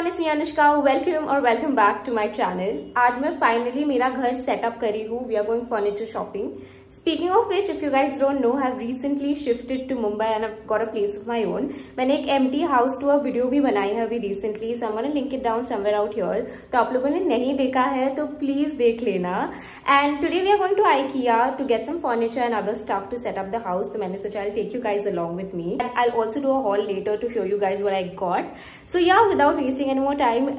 It's me Anushka, welcome back to my channel. आज मैं finally मेरा घर सेटअप करी हूँ। We are going furniture shopping. Speaking of which, if you guys don't know, I've recently shifted to Mumbai and I've got a place of my own. मैंने एक empty house tour video भी बनाई है अभी recently, so I'm gonna link it down somewhere out here. तो आप लोगों ने नहीं देखा है तो please देख लेना. And today we are going to IKEA to get some furniture and other stuff to set up the house. तो मैंने सोचा I'll take you guys along with me. And I'll also do a haul later to show you guys what I got. So yeah, without wasting any more time,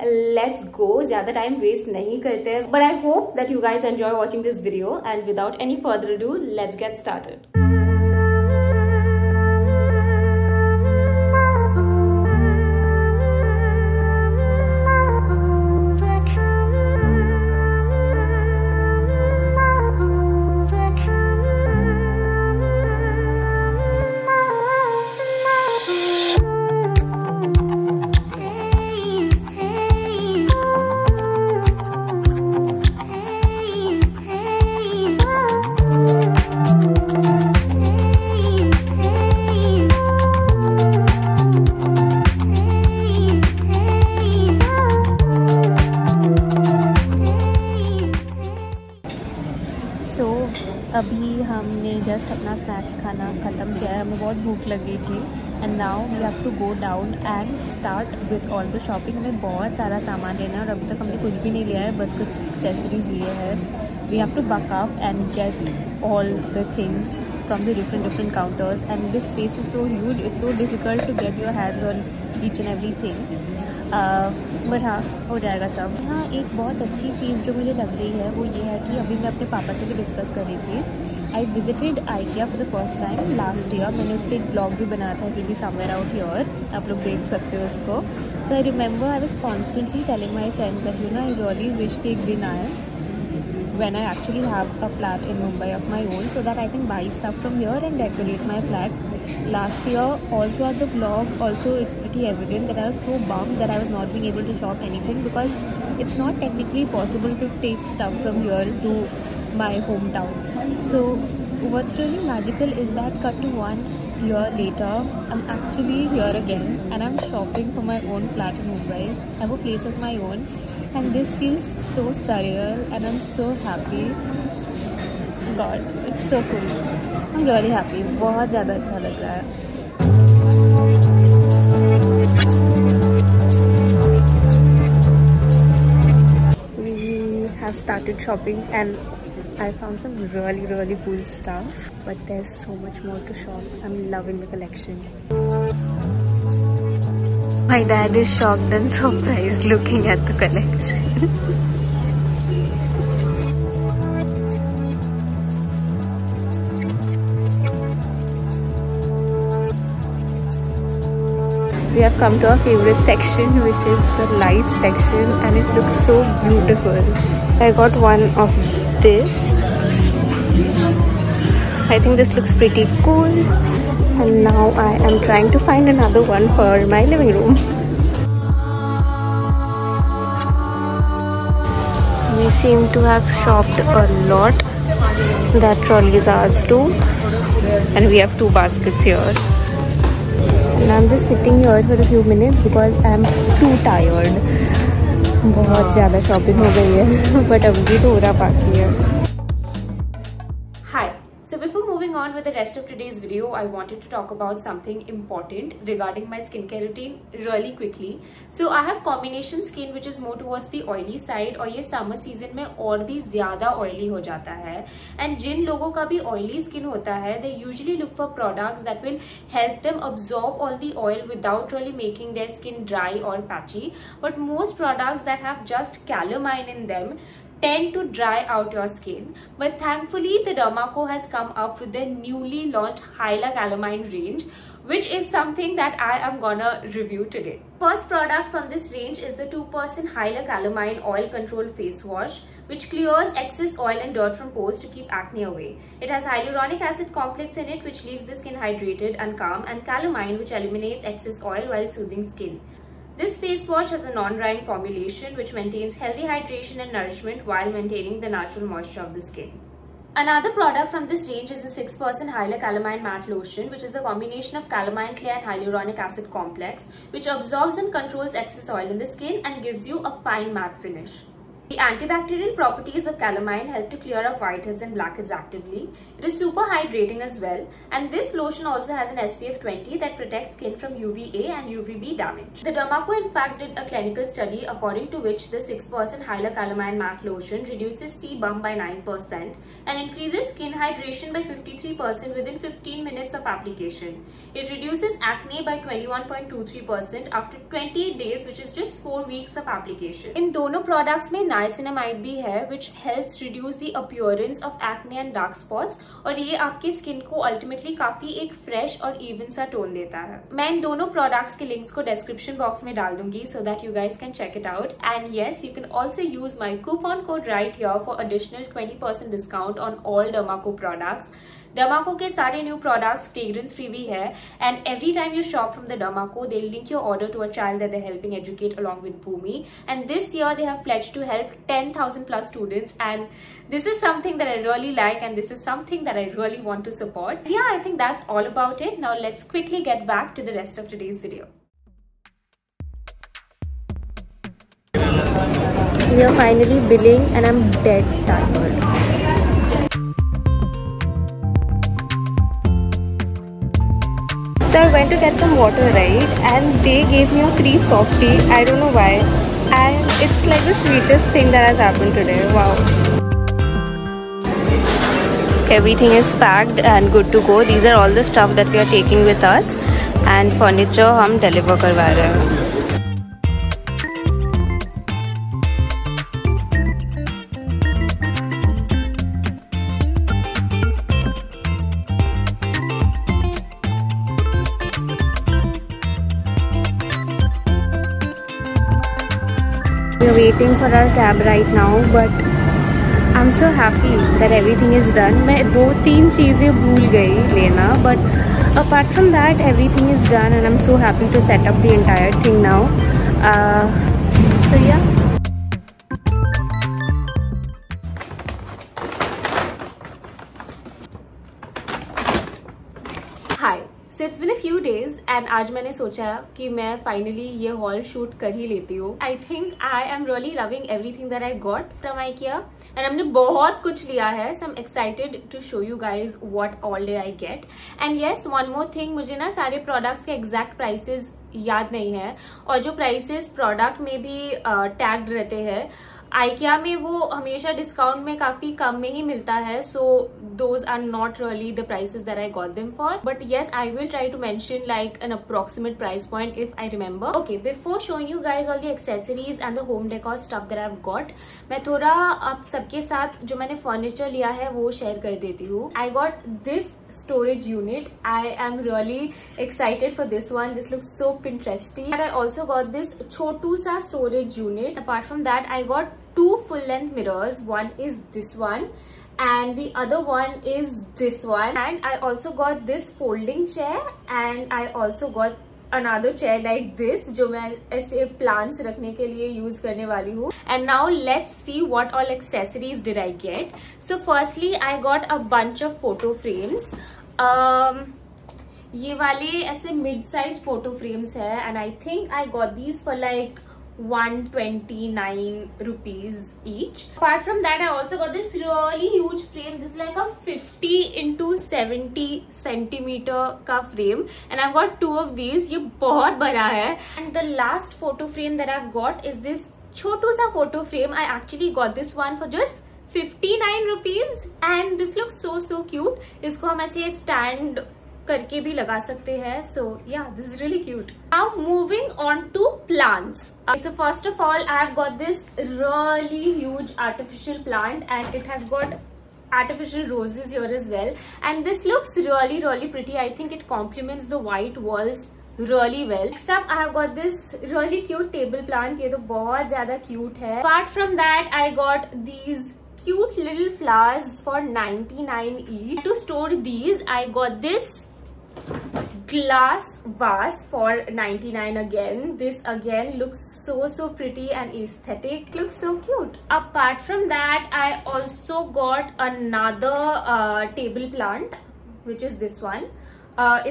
let's go. ज़्यादा time waste नहीं करते. But I hope that you guys enjoy watching this video. And without any further ado, let's get started. अभी हमने just अपना snacks खाना ख़त्म किया है। हमें बहुत भूख लगी थी and now we have to go down and start with all the shopping. हमें बहुत सारा सामान लेना है और अभी तक हमने कुछ भी नहीं लिया है, बस कुछ एक्सेसरीज लिए हैं। We have to buck up and get all the things from the different counters and this space is so huge, it's so difficult to get your hands on each and every thing. But हाँ, हो जाएगा सब। हाँ, एक बहुत अच्छी चीज़ जो मुझे लग रही है वो ये है कि अभी मैं अपने पापा से भी डिस्कस कर रही थी। I visited IKEA for the first time last year. मैंने उस पर एक ब्लॉग भी बनाया था, कि समवेयर आउट हियर, आप लोग देख सकते हो उसको। So I remember I was constantly telling my friends that you know I really wish एक दिन आए when I actually have a flat in Mumbai of my own, so that I can buy stuff from here and decorate my flat. Last year, all throughout the vlog, also it's pretty evident that I was so bummed that I was not being able to shop anything, because it's not technically possible to take stuff from here to my hometown. So what's really magical is that cut to 1 year later, I'm actually here again and I'm shopping for my own flat in Mumbai. I have a place of my own. And this feels so surreal and I'm so happy. God, it's so cool. I'm really happy. बहुत ज़्यादा अच्छा लग रहा है. We have started shopping and I found some really cool stuff. But there's so much more to shop. I'm loving the collection. My dad is shocked and surprised looking at the collection. We have come to our favorite section, which is the light section, and it looks so beautiful. I got one of this. I think this looks pretty cool. And now I am trying to find another one for my living room. We seem to have shopped a lot. That trolley is ours too. And we have 2 baskets here. And I'm just sitting here for a few minutes because I'm too tired. बहुत ज़्यादा shopping हो गई है, but अभी भी थोड़ा बाकी है. So before moving on with the rest of today's video, I wanted to talk about something important regarding my skincare routine really quickly. So I have combination skin which is more towards the oily side, और ये summer season में और भी ज़्यादा oily हो जाता है. And जिन लोगों का भी oily skin होता है, they usually look for products that will help them absorb all the oil without really making their skin dry or patchy. But most products that have just calamine in them tend to dry out your skin, but thankfully the Dermaco has come up with their newly launched Hyaluronic range, which is something that I am gonna review today. First product from this range is the 2% Hyaluronic Oil Control Face Wash, which clears excess oil and dirt from pores to keep acne away. It has hyaluronic acid complex in it, which leaves the skin hydrated and calm, and calamine, which eliminates excess oil while soothing skin. This face wash has a non-drying formulation which maintains healthy hydration and nourishment while maintaining the natural moisture of the skin. Another product from this range is the 6% Hyaluronic Matte Lotion, which is a combination of calamine clay and hyaluronic acid complex, which absorbs and controls excess oil in the skin and gives you a fine matte finish. The antibacterial properties of calamine help to clear up whiteheads and blackheads actively. It is super hydrating as well, and this lotion also has an SPF 20 that protects skin from UVA and UVB damage. The Dermaco in fact did a clinical study according to which the 6% Hyaluronic Matte Lotion reduces sebum by 9% and increases skin hydration by 53% within 15 minutes of application. It reduces acne by 21.23% after 28 days, which is just 4 weeks of application. In दोनों products में niacinamide भी है, which helps reduce the appearance of acne and dark spots, और ये आपकी skin को ultimately काफी एक fresh और even सा टोन देता है. मैं इन दोनों products के links को description box में डाल दूंगी so that you guys can check it out. And yes, you can also use my coupon code right here for additional 20% discount on all Dermaco products. Dermaco के सारे new products fragrance free भी है, and every time you shop from the Dermaco, they'll link your order to a child that they're helping educate along with Bhumi. And this year they have pledged to help 10,000 plus students, and this is something that I really like, and this is something that I really want to support. Yeah, I think that's all about it. Now let's quickly get back to the rest of today's video. We are finally billing and I'm dead tired. So I went to get some water, right, and they gave me a free softie. I don't know why, and it's like the sweetest thing that has happened today. Wow. Everything is packed and good to go. These are all the stuff that we are taking with us, and furniture हम deliver करवा रहे हैं. We are waiting for our cab right now, but I'm so happy that everything is done. मैं 2-3 चीज़ें भूल गई लेना, but apart from that, everything is done, and I'm so happy to set up the entire thing now. So yeah. Hi. So it's been a few days and आज मैंने सोचा कि मैं finally ये haul shoot कर ही लेती हूँ. I think I am really loving everything that I got from IKEA, and हमने बहुत कुछ लिया है. So I'm excited to show you guys what all day I get. And yes, one more thing, मुझे ना सारे products के exact prices याद नहीं है, और जो prices product में भी tagged रहते हैं IKEA में वो हमेशा डिस्काउंट में काफी कम में ही मिलता है. सो those are not really the prices that I got them for, but yes, I will try to mention like an approximate price point if I remember. Okay, before showing you guys all the accessories and the home decor stuff that I've got, मैं थोड़ा आप सबके साथ जो मैंने furniture लिया है वो शेयर कर देती हूँ. I got this storage unit. I am really excited for this one. This looks so Pinteresty. And I also got this छोटू सा storage unit. Apart from that, I got 2 full-length mirrors. One is this one, and the other one is this one. And I also got this folding chair, and I also got another chair like this जो मैं ऐसे plants रखने के लिए use करने वाली हूँ. And now let's see what all accessories did I get. So firstly, I got a bunch of photo frames. ये वाले ऐसे mid-size photo frames है, and I think I got these for like 129 rupees each. Apart from that, I also got this really huge frame. This is like a 50 into 70 centimeter का frame, and I've got 2 of these. ये बहुत बड़ा है. And the last photo frame that I've got is this छोटू सा photo frame. I actually got this one for just 59 rupees, and this looks so cute. इसको हम ऐसे stand करके भी लगा सकते हैं. So yeah, this is really cute. Now moving on to plants. So first of all, I have got this really huge artificial plant, and it has got artificial roses here as well, and this looks really pretty. I think it complements the white walls really well. Next up, I have got this really cute table plant. ये तो बहुत ज़्यादा cute है. Apart from that, I got these cute little flowers for 99 each. To store these, I got this glass vase for 99 again. This again looks so pretty and aesthetic. Looks so cute. Apart from that, I also got another table plant, which is this one.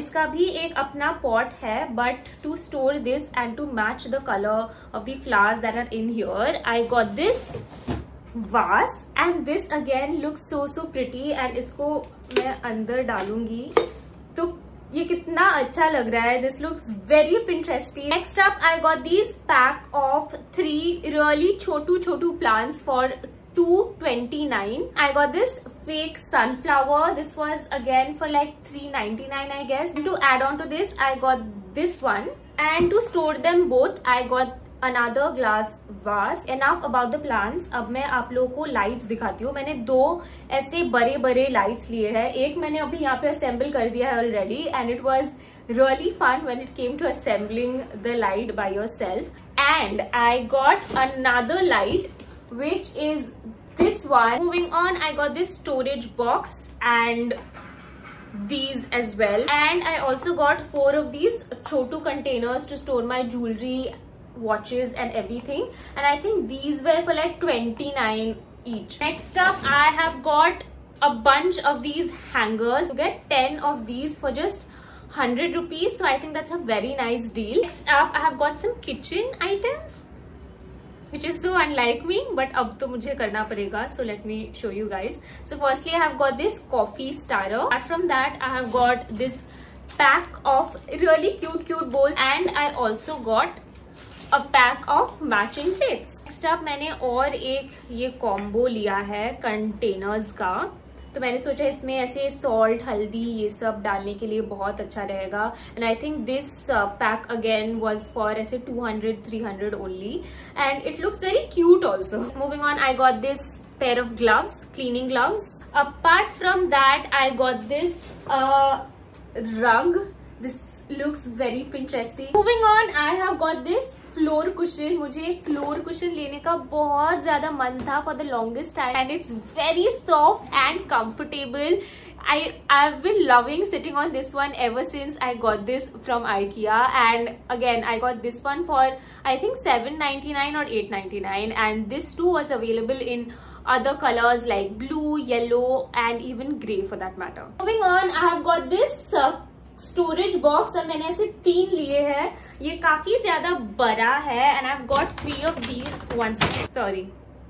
इसका भी एक अपना pot है, but to store this and to match the color of the flowers that are in here, I got this vase and this again looks so pretty and इसको मैं अंदर डालूंगी तो ये कितना अच्छा लग रहा है. This looks very Pinteresty. Next up, I got these pack of 3 really chotu plants for $2.29. I got this fake sunflower. This was again for like $3.99 I guess. And to add on to this, I got this one. And to store them both, I got another glass vase. Enough about the plants. अब मैं आप लोगों को lights दिखाती हूँ. मैंने 2 ऐसे बड़े लाइट्स लिए हैं. एक मैंने अभी यहाँ पे असेंबल कर दिया है already and it was really fun when it came to assembling the light by yourself. And I got another light which is this one. Moving on, I got this storage box and these as well. And I also got 4 of these chotu containers to store my jewelry, watches and everything, and I think these were for like 29 each. Next up, I have got a bunch of these hangers. You get 10 of these for just 100 rupees, so I think that's a very nice deal. Next up, I have got some kitchen items, which is so unlike me, but अब तो मुझे करना पड़ेगा. So let me show you guys. So firstly, I have got this coffee starter. Apart from that, I have got this pack of really cute bowls, and I also got a pack of matching plates. Next up, मैंने और एक ये combo लिया है containers का. तो मैंने सोचा इसमें ऐसे सॉल्ट, हल्दी ये सब डालने के लिए बहुत अच्छा रहेगा. And I think this pack again was for ऐसे 200-300 only, and it looks very cute also. Moving on, I got this pair of gloves, cleaning gloves. Apart from that, I got this rug. This looks very Pinteresty. Moving on, I have got this floor cushion. मुझे एक floor cushion लेने का बहुत ज्यादा मन था for the longest time, and it's very soft and comfortable. I've been loving sitting on this one ever since I got this from IKEA, and again I got this one for I think $7.99 or $8.99, and this too was available in other colors like blue, yellow and even grey for that matter. Moving on, I have got this storage box, और मैंने ऐसे 3 लिए हैं. ये काफी ज्यादा बड़ा है, and I have got 3 of these. One second, sorry.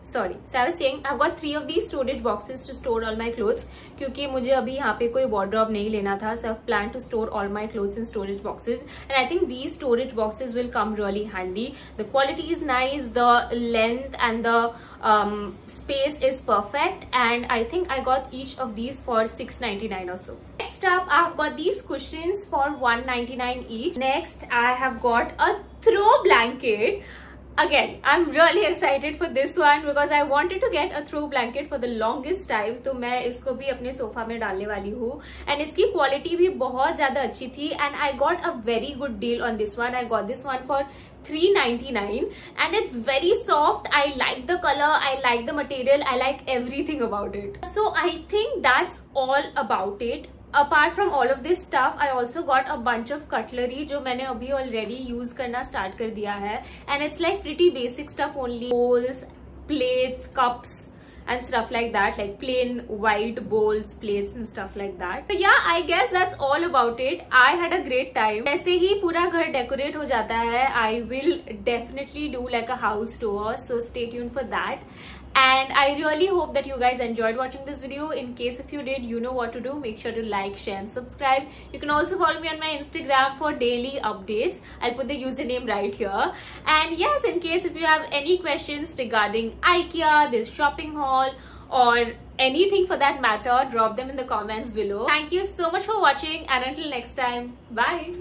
So I was saying I've got 3 of these storage boxes to store all my clothes, क्योंकि मुझे अभी यहाँ पे कोई wardrobe नहीं लेना था. So I've planned to store all my clothes in storage boxes, and I think these storage boxes will come really handy. The quality is nice, the length and the space is perfect, and I think I got each of these for $6.99 or so. Next up, I've got these cushions for $1.99 each. Next, I have got a throw blanket. Again, I'm really excited for this one because I wanted to get a throw blanket for the longest time. तो मैं इसको भी अपने sofa में डालने वाली हूँ, and इसकी क्वालिटी भी बहुत ज्यादा अच्छी थी, and I got a very good deal on this one. I got this one for $3.99, and it's very soft. I like the color, I like the material, I like everything about it. So I think that's all about it. Apart from all of this stuff, I also got a bunch of cutlery जो मैंने अभी already use करना start कर दिया है, and it's like pretty basic stuff only. Bowls, plates, cups and stuff like that, like plain white bowls, plates and stuff like that. So yeah, I guess that's all about it. I had a great time. जैसे ही पूरा घर decorate हो जाता है, I will definitely do like a house tour, so stay tuned for that. And I really hope that you guys enjoyed watching this video. In case if you did, you know what to do. Make sure to like, share and subscribe. You can also follow me on my Instagram for daily updates. I'll put the username right here. And yes, in case if you have any questions regarding IKEA, this shopping haul, or anything for that matter, drop them in the comments below. Thank you so much for watching, and until next time, bye.